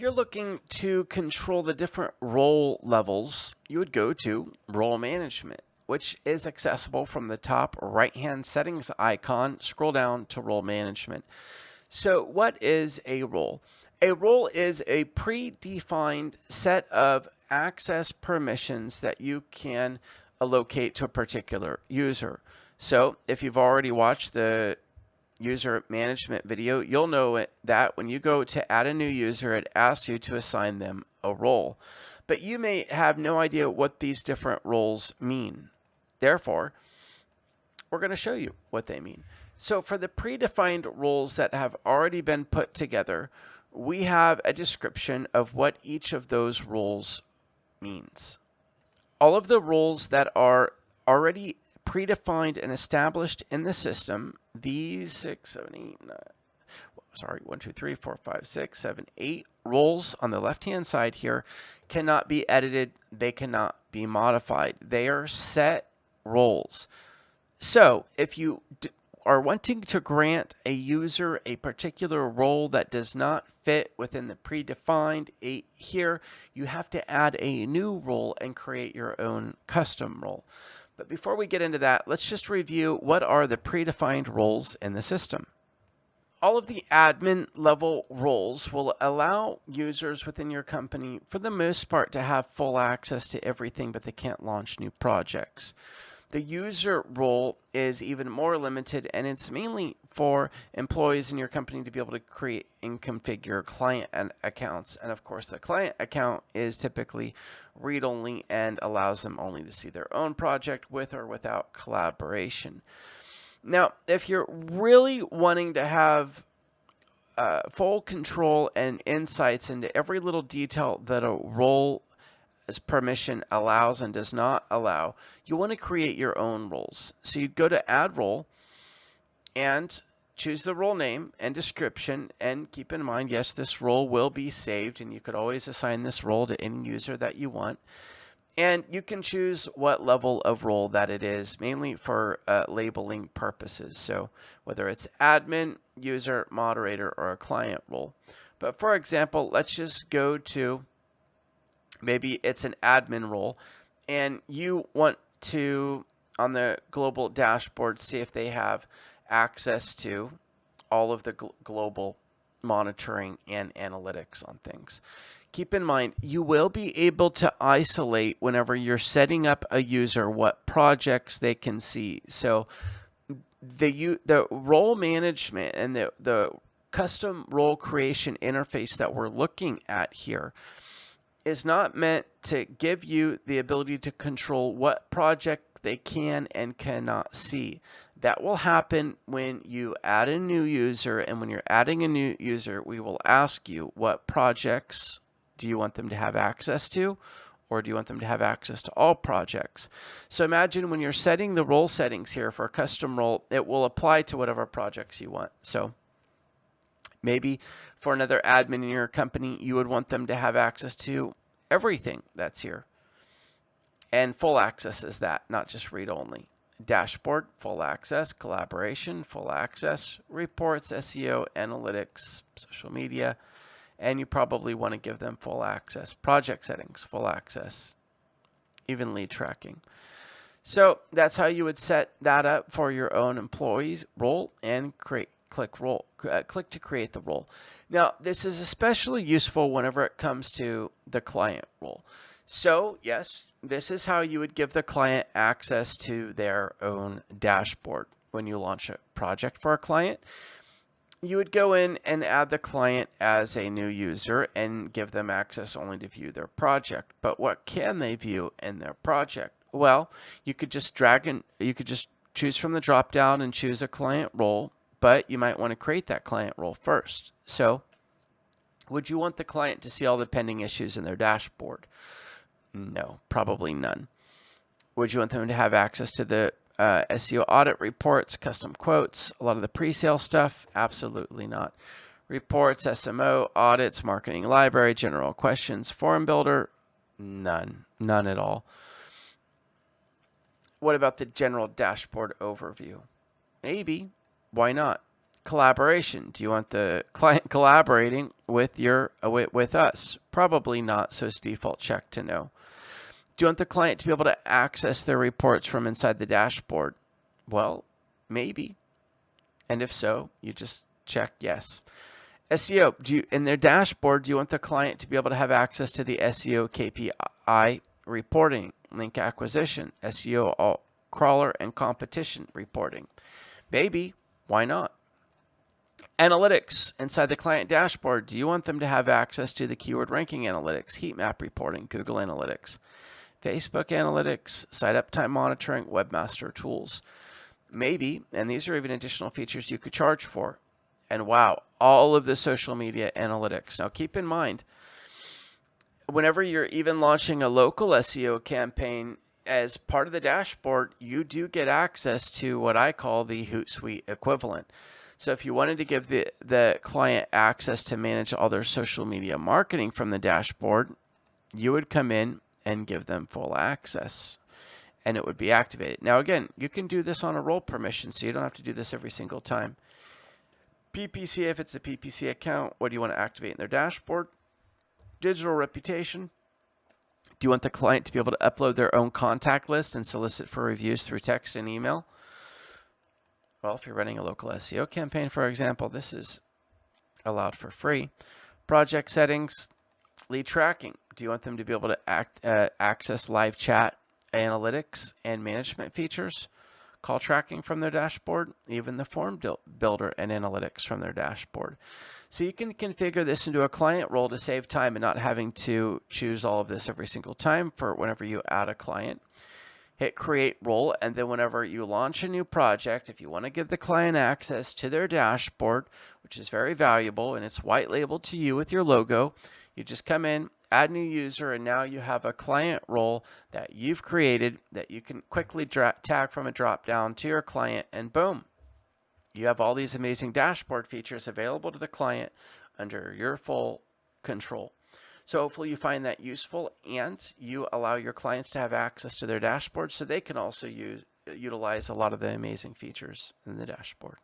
you're looking to control the different role levels, you would go to Role Management, which is accessible from the top right-hand settings icon. Scroll down to Role Management. So what is a role? A role is a predefined set of access permissions that you can allocate to a particular user. So if you've already watched the user management video, you'll know that when you go to add a new user, it asks you to assign them a role. But you may have no idea what these different roles mean. Therefore, we're going to show you what they mean. So for the predefined roles that have already been put together, we have a description of what each of those roles means. All of the roles that are already predefined and established in the system, these 6, 7, 8, 9, sorry, 1, 2, 3, 4, 5, 6, 7, 8 roles on the left-hand side here cannot be edited. They cannot be modified. They are set roles. So if you are wanting to grant a user a particular role that does not fit within the predefined here, you have to add a new role and create your own custom role. But before we get into that, let's just review what are the predefined roles in the system. All of the admin level roles will allow users within your company, for the most part, to have full access to everything, but they can't launch new projects. The user role is even more limited, and it's mainly for employees in your company to be able to create and configure client accounts. And of course, the client account is typically read-only and allows them only to see their own project with or without collaboration. Now, if you're really wanting to have full control and insights into every little detail that a role as permission allows and does not allow, you want to create your own roles. So you'd go to Add Role and choose the role name and description, and keep in mind, yes, this role will be saved, and you could always assign this role to any user that you want. And you can choose what level of role that it is, mainly for labeling purposes. So whether it's admin, user, moderator, or a client role. But for example, let's just go to, maybe it's an admin role, and you want to, on the global dashboard, see if they have access to all of the global monitoring and analytics on things. Keep in mind, you will be able to isolate whenever you're setting up a user what projects they can see. So the role management and the custom role creation interface that we're looking at here is not meant to give you the ability to control what project they can and cannot see. That will happen when you add a new user, and when you're adding a new user, we will ask you what projects do you want them to have access to, or do you want them to have access to all projects? So imagine when you're setting the role settings here for a custom role, it will apply to whatever projects you want. So maybe for another admin in your company, you would want them to have access to everything that's here. And full access is that, not just read only. Dashboard, full access. Collaboration, full access. Reports, SEO, analytics, social media. And you probably want to give them full access. Project settings, full access. Even lead tracking. So that's how you would set that up for your own employees role, and click to create the role. Now, this is especially useful whenever it comes to the client role. So yes, this is how you would give the client access to their own dashboard. When you launch a project for a client, you would go in and add the client as a new user and give them access only to view their project. But what can they view in their project? Well, you could just choose from the drop down and choose a client role, but you might want to create that client role first. So would you want the client to see all the pending issues in their dashboard? No, probably none. Would you want them to have access to the SEO audit reports, custom quotes, a lot of the pre-sale stuff? Absolutely not. Reports, SMO, audits, marketing library, general questions, form builder? None at all. What about the general dashboard overview? Maybe. Why not? collaboration. Do you want the client collaborating with with us? Probably not, so it's default check to no. Do you want the client to be able to access their reports from inside the dashboard? Well, maybe. And if so, you just check yes. SEO, in their dashboard, do you want the client to be able to have access to the SEO KPI reporting, link acquisition, SEO crawler, and competition reporting? Maybe. Why not? Analytics inside the client dashboard. Do you want them to have access to the keyword ranking analytics, heat map reporting, Google Analytics, Facebook Analytics, site uptime monitoring, webmaster tools? Maybe, and these are even additional features you could charge for. And wow, all of the social media analytics. Now keep in mind, whenever you're even launching a local SEO campaign, as part of the dashboard, you do get access to what I call the Hootsuite equivalent. So if you wanted to give the client access to manage all their social media marketing from the dashboard, you would come in and give them full access, and it would be activated. Now again, you can do this on a role permission, so you don't have to do this every single time. PPC, if it's a PPC account, what do you want to activate in their dashboard? Digital reputation. Do you want the client to be able to upload their own contact list and solicit for reviews through text and email? Well, if you're running a local SEO campaign, for example, this is allowed for free. Project settings, lead tracking. Do you want them to be able to access live chat, analytics, and management features? Call tracking from their dashboard, even the form builder and analytics from their dashboard. So you can configure this into a client role to save time and not having to choose all of this every single time for whenever you add a client. Hit create role, and then whenever you launch a new project, if you want to give the client access to their dashboard, which is very valuable, and it's white labeled to you with your logo, you just come in, add new user, and now you have a client role that you've created that you can quickly tag from a drop down to your client, and boom, you have all these amazing dashboard features available to the client under your full control. So hopefully you find that useful, and you allow your clients to have access to their dashboard so they can also utilize a lot of the amazing features in the dashboard.